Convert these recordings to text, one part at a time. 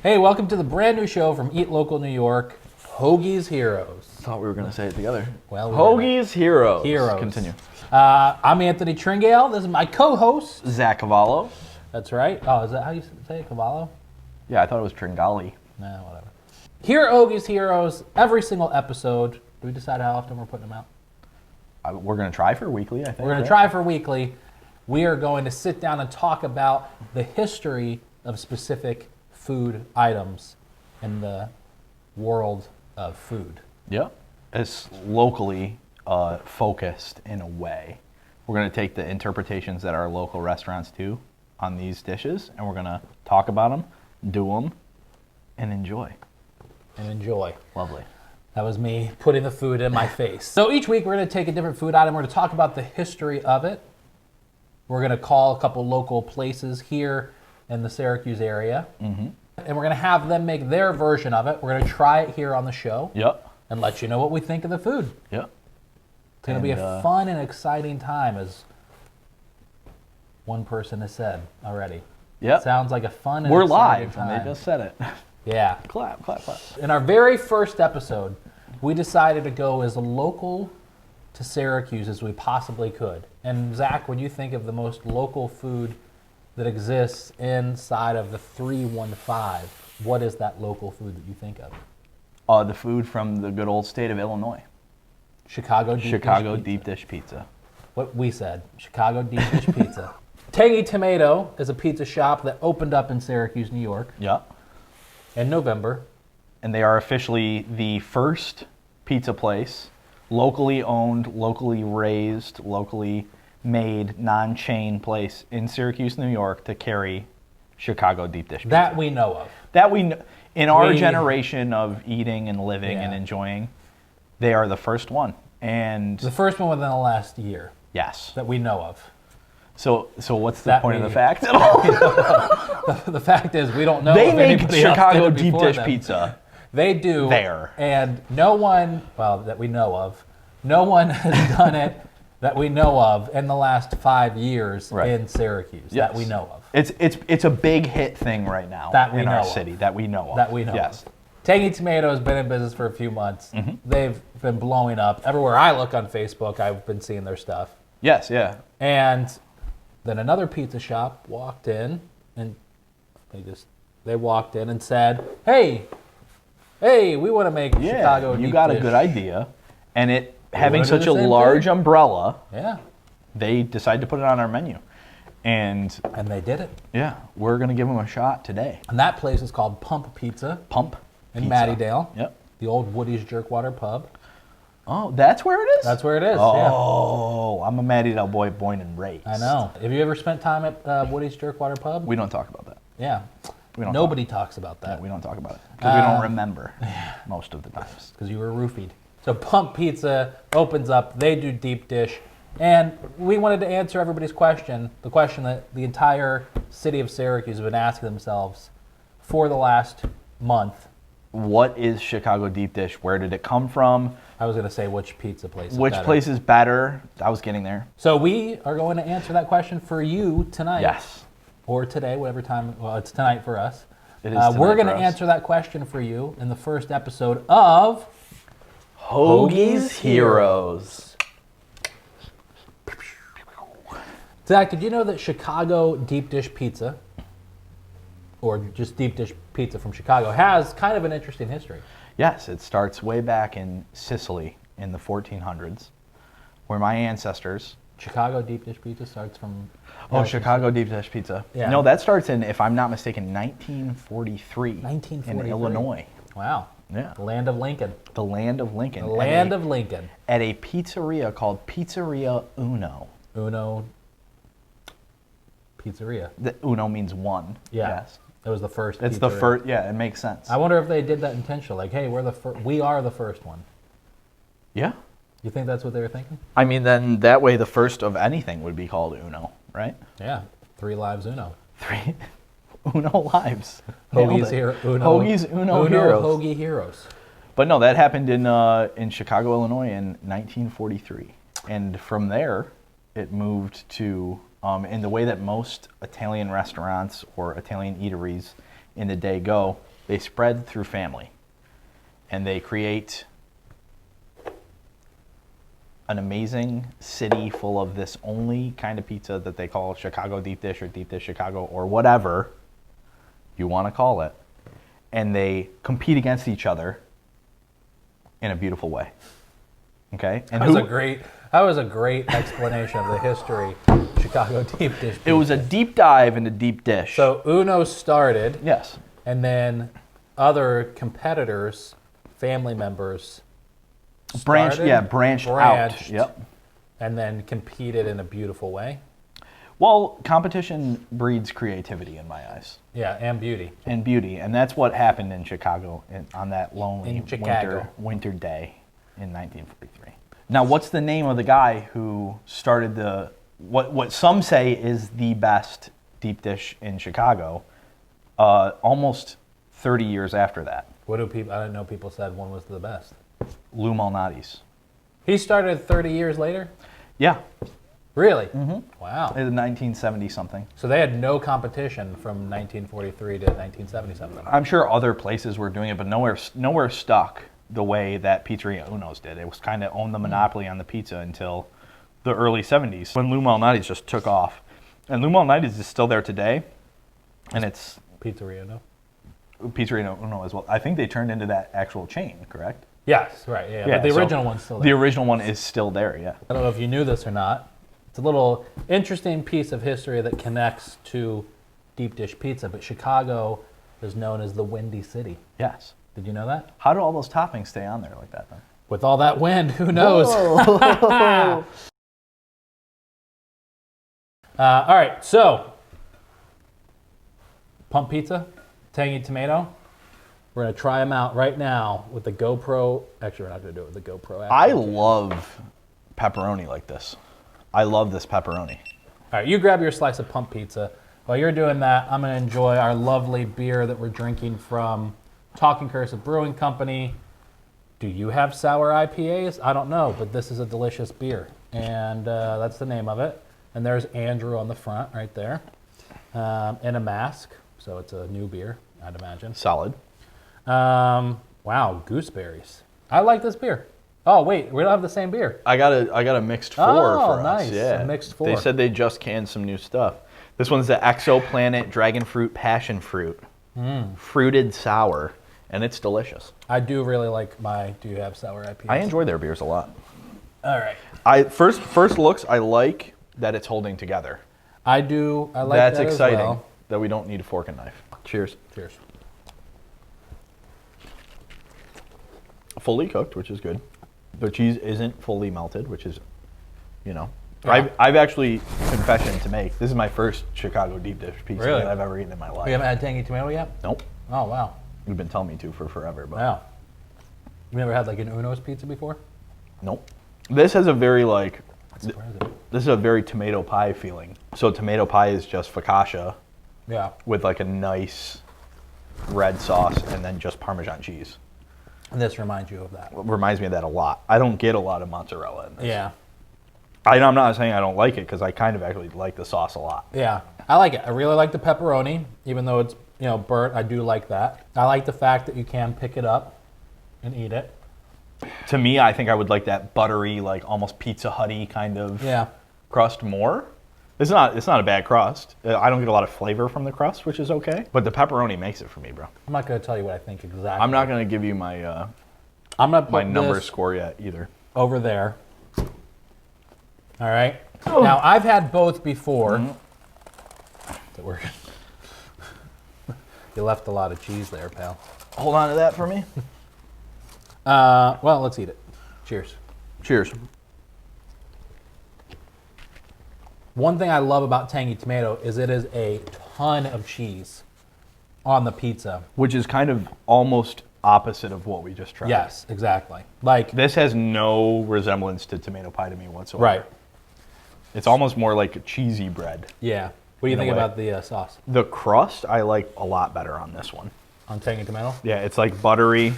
Hey, welcome to the brand new show from Eat Local New York, Hoagies Heroes. Thought we were going to say it together. Well, Hoagies Heroes. Heroes. Continue. I'm Anthony Tringale. This is my co-host. Zach Cavallo. That's right. Oh, is that how you say it, Cavallo? Yeah, I thought it was Tringale. Nah, whatever. Here at Hoagies Heroes, every single episode. Do we decide how often we're putting them out? We're going to try for weekly, I think. We're going to try for weekly. We are going to sit down and talk about the history of specific food items in the world of food. Yeah. It's locally focused in a way. We're going to take the interpretations that our local restaurants do on these dishes, and we're going to talk about them, do them, and enjoy. Lovely. That was me putting the food in my face. So each week we're going to take a different food item. We're going to talk about the history of it. We're going to call a couple local places here in the Syracuse area. Mm-hmm. And we're going to have them make their version of it. We're going to try it here on the show. Yep. And let you know what we think of the food. Yep. It's going to be a fun and exciting time, as one person has said already. Yep. Sounds like a fun and We're exciting live, time. and they just said it. Yeah. Clap, clap, clap. In our very first episode, we decided to go as local to Syracuse as we possibly could. And Zach, when you think of the most local food that exists inside of the 315, what is that local food that you think of? The food from the good old state of Illinois. Chicago deep dish pizza. What we said, Chicago deep dish pizza. Tangy Tomato is a pizza shop that opened up in Syracuse, New York. Yeah. In November. And they are officially the first pizza place, locally owned, locally raised, locally made, non-chain place in Syracuse, New York to carry Chicago deep dish pizza. That we know of. That we know. In our generation of eating and living and enjoying, they are the first one. And the first one within the last year. Yes. That we know of. So what's the point of the fact at all? The fact is, we don't know. They if make anybody Chicago else did it deep before dish them. pizza. They do. There. And no one, well, that we know of, no one has done it that we know of in the last 5 years in Syracuse. Yes. That we know of. It's a big hit thing right now in our city that we know of. That we know yes. of. Tangy Tomato has been in business for a few months. Mm-hmm. They've been blowing up. Everywhere I look on Facebook, I've been seeing their stuff. Yes, yeah. And then another pizza shop walked in, and they walked in and said, hey, we want to make Chicago deep you got dish. a good idea. And it having wanna do such the a same large thing? umbrella, they decided to put it on our menu. And they did it. Yeah, we're going to give them a shot today. And that place is called Pump Pizza. Pump in Pizza. Mattydale. Yep. The old Woody's Jerkwater Pub. Oh, that's where it is? That's where it is, Oh, I'm a Mattydale boy, born and raised. I know. Have you ever spent time at Woody's Jerkwater Pub? We don't talk about that. Yeah. Nobody talks about that. Yeah, we don't talk about it. Because we don't remember most of the times. Because you were roofied. So Pump Pizza opens up. They do deep dish. And we wanted to answer everybody's question, the question that the entire city of Syracuse has been asking themselves for the last month. What is Chicago deep dish? Where did it come from? I was going to say which pizza place is Which better. place is better? I was getting there. So we are going to answer that question for you tonight. Yes. Or today, whatever time. Well, it's tonight for us. It is tonight we're going to for us. answer that question for you in the first episode of Hoagies Heroes. Zach, did you know that Chicago deep dish pizza, or just deep dish pizza from Chicago, has kind of an interesting history? Yes, it starts way back in Sicily in the 1400s, where my ancestors... Chicago deep dish pizza starts from... Oh, Chicago deep dish pizza. Yeah. No, that starts in, if I'm not mistaken, 1943. 1943. In Illinois. Wow. Yeah. The land of Lincoln. The land of Lincoln. The land of Lincoln. At a pizzeria called Pizzeria Uno. Uno Pizzeria. The Uno means one. Yeah. Yes. It was the first It's pizzeria. the first, yeah, it makes sense. I wonder if they did that intentionally. Like, hey, we are the first one. Yeah. You think that's what they were thinking? I mean, then that way the first of anything would be called Uno, right? Yeah. 3 Lives Uno. 3 Uno lives. Hoagies Hoagies Uno Heroes. Hoagie Heroes. But no, that happened in Chicago, Illinois in 1943. And from there, it moved to, in the way that most Italian restaurants or Italian eateries in the day go, They spread through family. And they create an amazing city full of this only kind of pizza that they call Chicago deep dish or deep dish Chicago or whatever you want to call it. And they compete against each other in a beautiful way. Okay? And that was a great explanation of the history of Chicago deep dish pizza. It was a deep dive into deep dish. So Uno started. Yes. And then other competitors, family members, branched out. Yep. And then competed in a beautiful way. Well, competition breeds creativity in my eyes. Yeah, and beauty. And that's what happened in Chicago on that lonely winter day in 1943. Now, what's the name of the guy who started what some say is the best deep dish in Chicago? Almost 30 years after that. What do people? I didn't know people said one was the best. Lou Malnati's. He started 30 years later? Yeah. Really? Mm-hmm. Wow. In 1970 something. So they had no competition from 1943 to 1970 something. I'm sure other places were doing it, but nowhere stuck the way that Pizzeria Uno's did. It was kind of owned the monopoly on the pizza until the early 70s when Lou Malnati's just took off. And Lou Malnati's is still there today, and it's Pizzeria Uno. Pizzeria Uno as well. I think they turned into that actual chain, correct? Yes, right. Yeah, but the original one's still there. The original one is still there, yeah. I don't know if you knew this or not. It's a little interesting piece of history that connects to deep dish pizza, but Chicago is known as the Windy City. Yes. Did you know that? How do all those toppings stay on there like that then? With all that wind, who knows? All right, so pump pizza, tangy tomato. We're going to try them out right now with the GoPro. Actually, we're not going to do it with the GoPro app. I love pepperoni like this. I love this pepperoni. All right, you grab your slice of pump pizza. While you're doing that, I'm going to enjoy our lovely beer that we're drinking from Talking Cursive Brewing Company. Do you have sour IPAs? I don't know, but this is a delicious beer, and that's the name of it. And there's Andrew on the front right there, in a mask, so it's a new beer, I'd imagine. Solid. Wow, gooseberries. I like this beer. Oh wait, we don't have the same beer. I got a mixed 4 for nice. us. Yeah, a mixed 4. They said they just canned some new stuff. This one's the Exoplanet Dragon Fruit Passion Fruit, fruited sour, and it's delicious. I do really like my Do You Have Sour IPAs. I enjoy their beers a lot. All right. First looks, I like that it's holding together. I do. I like That's that exciting. as well. That we don't need a fork and knife. Cheers. Cheers. Fully cooked, which is good. The cheese isn't fully melted, which is, Yeah. I've actually, confession to make, this is my first Chicago deep dish pizza Really? that I've ever eaten in my life. You haven't had tangy tomato yet? Nope. Oh, wow. You've been telling me to for forever, but Wow. You never had like an Uno's pizza before? nope. This has a very like, That's surprising. this is a very tomato pie feeling. So tomato pie is just focaccia Yeah. with like a nice red sauce and then just Parmesan cheese. And this reminds you of that. It reminds me of that a lot. I don't get a lot of mozzarella in this. Yeah. I'm not saying I don't like it because I kind of actually like the sauce a lot. Yeah. I like it. I really like the pepperoni, even though it's, burnt. I do like that. I like the fact that you can pick it up and eat it. To me, I think I would like that buttery, like almost Pizza Hut-y kind of crust more. It's not a bad crust. I don't get a lot of flavor from the crust, which is okay. But the pepperoni makes it for me, bro. I'm not going to tell you what I think exactly. I'm not going to give you my I'm gonna put my number this score yet either. over there. All right. Now, I've had both before. That were You left a lot of cheese there, pal. Hold on to that for me. Well, let's eat it. Cheers. Cheers. One thing I love about tangy tomato is it is a ton of cheese on the pizza. Which is kind of almost opposite of what we just tried. Yes, exactly. Like This has no resemblance to tomato pie to me whatsoever. right. It's almost more like a cheesy bread. Yeah. What do you In a think way. about the sauce The crust I like a lot better on this one. on tangy tomato? Yeah, it's like buttery.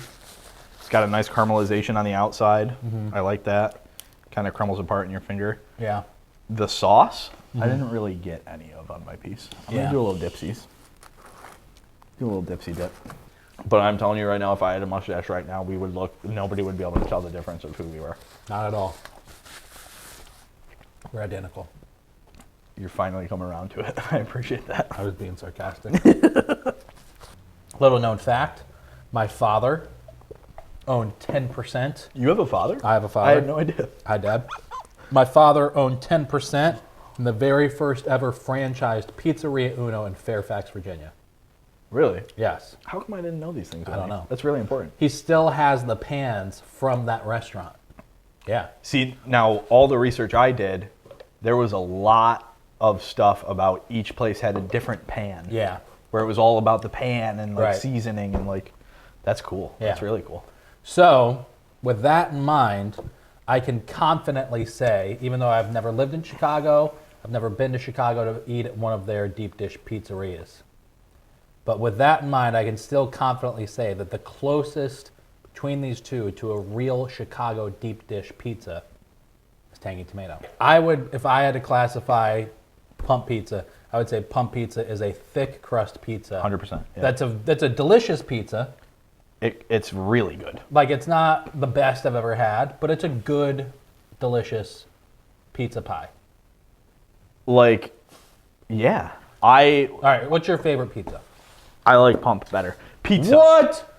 It's got a nice caramelization on the outside. I like that. Kind of crumbles apart in your finger. Yeah. The sauce, I didn't really get any of on my piece. I'm Yeah. gonna do a little dipsies. Do a little dipsy dip. But I'm telling you right now, if I had a mustache right now, nobody would be able to tell the difference of who we were. Not at all. We're identical. You're finally coming around to it. I appreciate that. I was being sarcastic. Little known fact, my father owned 10%. You have a father? I have a father. I had no idea. Hi, Dad. My father owned 10% in the very first ever franchised Pizzeria Uno in Fairfax, Virginia. Really? Yes. How come I didn't know these things? I don't know. That's really important. He still has the pans from that restaurant. Yeah. See, now all the research I did, there was a lot of stuff about each place had a different pan. Yeah. Where it was all about the pan and like Right. seasoning and like, that's cool. Yeah. That's really cool. So, with that in mind, I can confidently say, even though I've never lived in Chicago, I've never been to Chicago to eat at one of their deep dish pizzerias. But with that in mind, I can still confidently say that the closest between these two to a real Chicago deep dish pizza is Tangy Tomato. I would, if I had to classify pump pizza, I would say pump pizza is a thick crust pizza. 100%. Yeah. That's a delicious pizza. It's really good. Like, it's not the best I've ever had, but it's a good, delicious pizza pie. Like, yeah. All right, what's your favorite pizza? I like pump better. Pizza. What?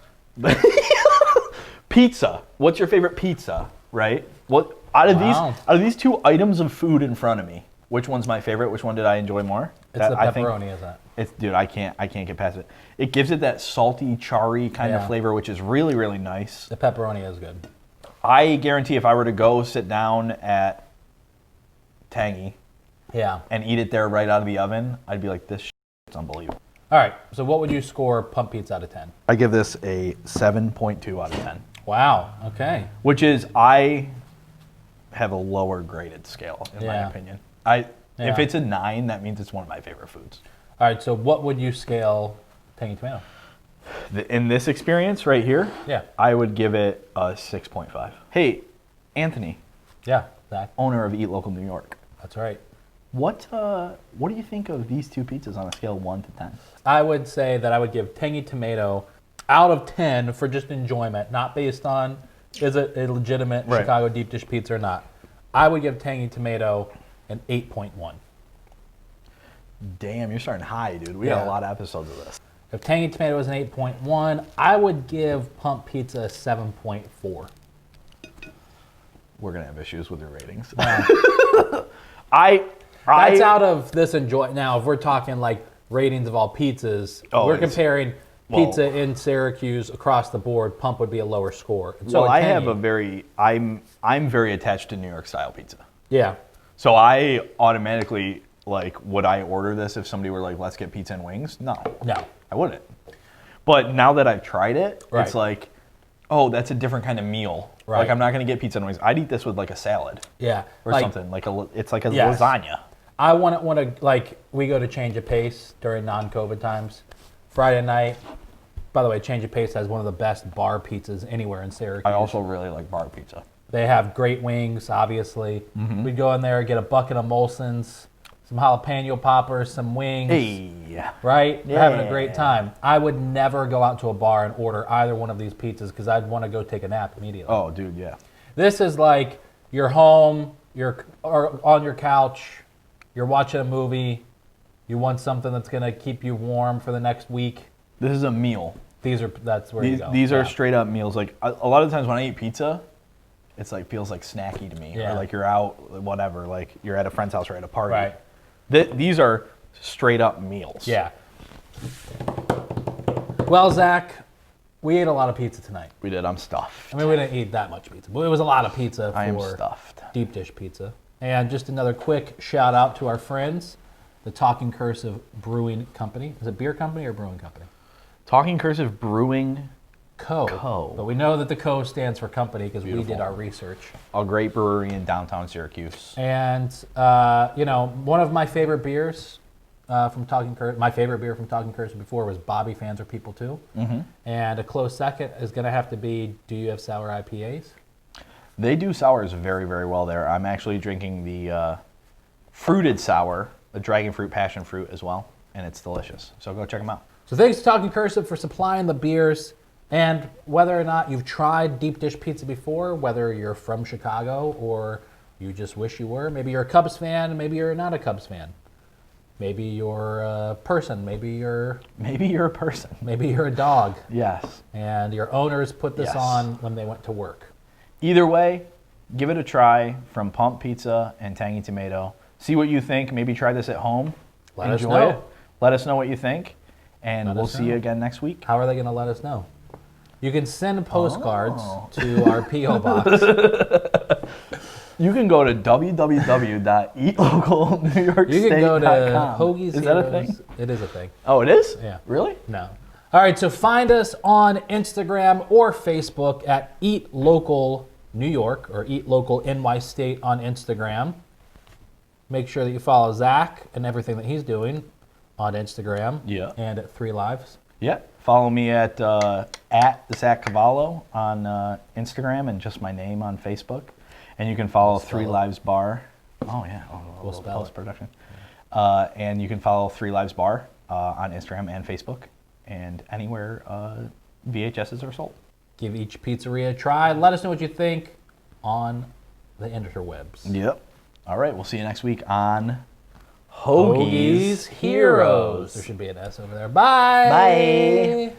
Pizza. What's your favorite pizza? Right? What out of these two items of food in front of me? Which one's my favorite? Which one did I enjoy more? It's the pepperoni, isn't it? Dude, I can't get past it. It gives it that salty, charry kind of flavor, which is really, really nice. The pepperoni is good. I guarantee if I were to go sit down at Tangy and eat it there right out of the oven, I'd be like, this shit's unbelievable. All right, so what would you score pump pizza out of 10? I give this a 7.2 out of 10. Wow, okay. Which is, I have a lower graded scale, in my opinion. If it's a 9, that means it's one of my favorite foods. All right, so what would you scale Tangy Tomato? In this experience right here, I would give it a 6.5. Hey, Anthony. Yeah, Zach. Owner of Eat Local New York. That's right. What do you think of these two pizzas on a scale of 1 to 10? I would say that I would give Tangy Tomato out of 10 for just enjoyment, not based on is it a legitimate Chicago deep dish pizza or not. I would give Tangy Tomato an 8.1. Damn, you're starting high, dude. We got a lot of episodes of this. If Tangy Tomato is an 8.1, I would give Pump Pizza a 7.4. We're going to have issues with your ratings. That's out of this enjoy. Now, if we're talking like ratings of all pizzas, we're comparing pizza in Syracuse across the board. Pump would be a lower score. And so I'm very attached to New York style pizza. Yeah. So I automatically, like, would I order this if somebody were like, let's get pizza and wings? No. I wouldn't. But now that I've tried it, it's like, oh, that's a different kind of meal. Right. Like, I'm not going to get pizza and wings. I'd eat this with like a salad. Yeah. Or something. It's like a lasagna. I want to, like, we go to Change of Pace during non-COVID times. Friday night. By the way, Change of Pace has one of the best bar pizzas anywhere in Syracuse. I also really like bar pizza. They have great wings, obviously. Mm-hmm. We'd go in there, get a bucket of Molson's, some jalapeno poppers, some wings. Hey. Right? We're having a great time. I would never go out to a bar and order either one of these pizzas because I'd want to go take a nap immediately. Oh, dude, yeah. This is like you're home, you're on your couch, you're watching a movie, you want something that's going to keep you warm for the next week. This is a meal. That's where you go. These are straight up meals. Like, a lot of times when I eat pizza, it's like feels like snacky to me. Or like you're out, whatever, like you're at a friend's house or at a party. Right. These are straight up meals. Yeah. Well, Zach, we ate a lot of pizza tonight. We did. I'm stuffed. I mean, we didn't eat that much pizza, but it was a lot of pizza for I am stuffed. Deep dish pizza. And just another quick shout out to our friends, the Talking Cursive Brewing Company. Is it beer company or brewing company? Talking Cursive Brewing Co. But we know that the Co stands for company because we did our research. A great brewery in downtown Syracuse. And, one of my favorite beers from Talking Cursive, my favorite beer from Talking Cursive before was Bobby Fans Are People Too. Mm-hmm. And a close second is going to have to be, do you have sour IPAs? They do sours very, very well there. I'm actually drinking the fruited sour, the dragon fruit, passion fruit as well, and it's delicious. So go check them out. So thanks to Talking Cursive for supplying the beers. And whether or not you've tried deep dish pizza before, whether you're from Chicago or you just wish you were, maybe you're a Cubs fan, maybe you're not a Cubs fan. Maybe you're a person, maybe you're a person. Maybe you're a dog. Yes. And your owners put this on when they went to work. Either way, give it a try from Pump Pizza and Tangy Tomato. See what you think. Maybe try this at home. Enjoy it. Let us know what you think. And we'll see you again next week. How are they going to let us know? You can send postcards to our P.O. box. You can go to www.eatlocalnewyorkstate.com. You can go to Hoagies Heros. Is that a thing? It is a thing. Oh, it is? Yeah. Really? No. All right, so find us on Instagram or Facebook at Eat Local New York or Eat Local NY State on Instagram. Make sure that you follow Zach and everything that he's doing on Instagram and at 3 Lives. Yeah. Follow me at the Zach Cavallo on Instagram and just my name on Facebook. And you can follow 3 Lives Bar. Oh, yeah. We'll spell post-production. And you can follow 3 Lives Bar on Instagram and Facebook and anywhere VHSs are sold. Give each pizzeria a try. Let us know what you think on the interwebs. Yep. All right. We'll see you next week on Hoagies Heroes. There should be an S over there. Bye. Bye.